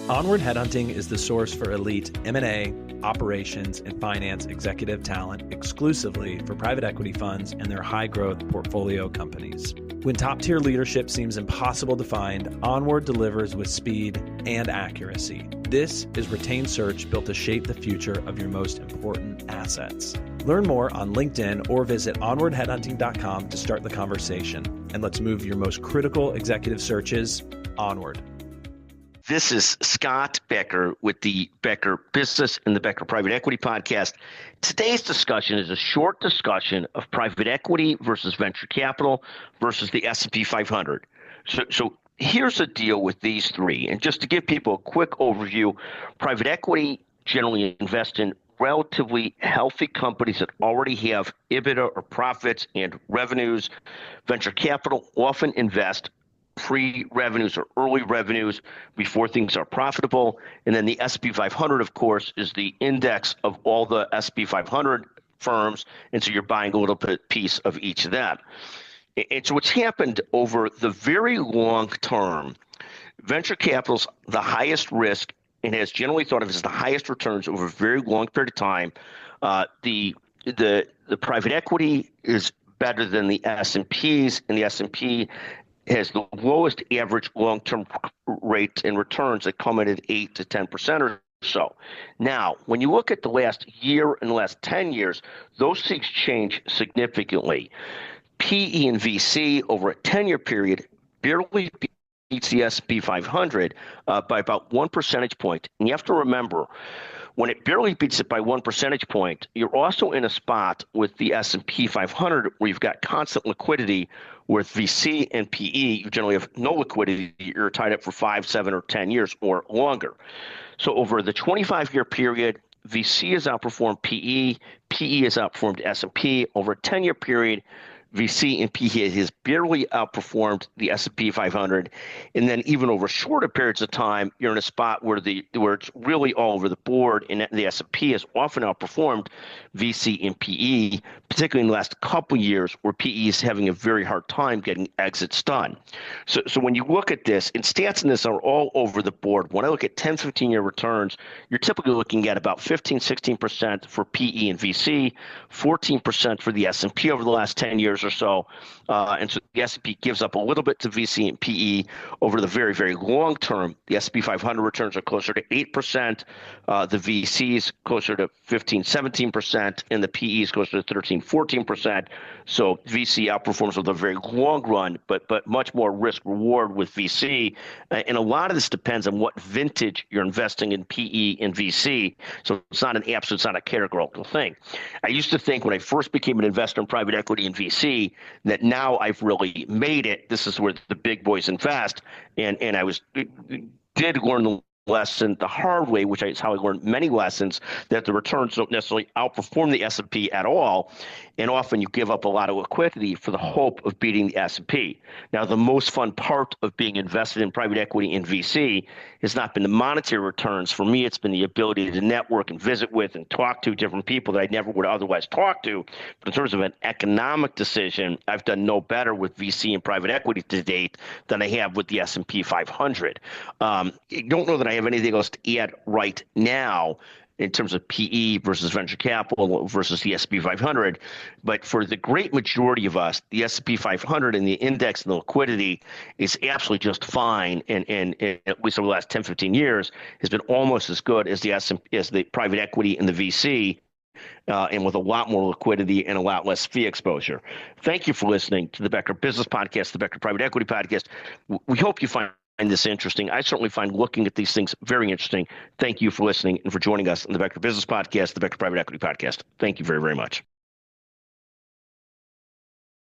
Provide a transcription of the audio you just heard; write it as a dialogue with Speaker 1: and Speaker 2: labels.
Speaker 1: Onward Headhunting is the source for elite M&A, operations, and finance executive talent exclusively for private equity funds and their high-growth portfolio companies. When top-tier leadership seems impossible to find, Onward delivers with speed and accuracy. This is retained search built to shape the future of your most important assets. Learn more on LinkedIn or visit onwardheadhunting.com to start the conversation. And let's move your most critical executive searches onward.
Speaker 2: This is Scott Becker with the Becker Business and the Becker Private Equity Podcast. Today's discussion is a short discussion of private equity versus venture capital versus the S&P 500. So here's the deal with these three. And just to give people a quick overview, private equity generally invests in relatively healthy companies that already have EBITDA or profits and revenues. Venture capital often invest pre-revenues or early revenues before things are profitable. And then the S&P 500, of course, is the index of all the S&P 500 firms. And so you're buying a little bit piece of each of that. And so what's happened over the very long term, venture capital's the highest risk and has generally thought of as the highest returns over a very long period of time. The private equity is better than the S&Ps, and the S&P has the lowest average long-term rates and returns that come in at 8 to 10% or so. Now, when you look at the last year and the last 10 years, those things change significantly. PE and VC over a 10-year period barely beats the S&P 500 by about 1 percentage point. And you have to remember, when it barely beats it by 1 percentage point, you're also in a spot with the S&P 500 where you've got constant liquidity. With VC and PE, you generally have no liquidity. You're tied up for 5, 7, or 10 years or longer. So over the 25-year period, VC has outperformed PE. PE has outperformed S&P. Over a 10-year period, VC and PE has barely outperformed the S&P 500, and then even over shorter periods of time, you're in a spot where it's really all over the board, and the S&P has often outperformed VC and PE, particularly in the last couple of years, where PE is having a very hard time getting exits done. So when you look at this, and stats in this are all over the board. When I look at 10, 15-year returns, you're typically looking at about 15, 16% for PE and VC, 14% for the S&P over the last 10 years or so. And so the S&P gives up a little bit to VC and PE over the very, very long term. The S&P 500 returns are closer to 8%, the VCs closer to 15, 17%, and the PE is closer to 13, 14%. So VC outperforms over the very long run, but much more risk reward with VC. And a lot of this depends on what vintage you're investing in PE and VC. So it's not an absolute, it's not a categorical thing. I used to think when I first became an investor in private equity and VC that now I've really made it. This is where the big boys invest. And I did learn the lesson the hard way, which is how I learned many lessons, that the returns don't necessarily outperform the S&P at all. And often you give up a lot of liquidity for the hope of beating the S&P. Now, the most fun part of being invested in private equity and VC has not been the monetary returns. For me, it's been the ability to network and visit with and talk to different people that I never would otherwise talk to. But in terms of an economic decision, I've done no better with VC and private equity to date than I have with the S&P 500. I don't know that I have anything else to add right now in terms of PE versus venture capital versus the S&P 500. But for the great majority of us, the S&P 500 and the index and the liquidity is absolutely just fine. And at least over the last 10, 15 years has been almost as good as the private equity and the VC. And with a lot more liquidity and a lot less fee exposure. Thank you for listening to the Becker Business Podcast, the Becker Private Equity Podcast. We hope you find this interesting. I certainly find looking at these things very interesting. Thank you for listening and for joining us on the Becker Business Podcast, the Becker Private Equity Podcast. Thank you very, very much.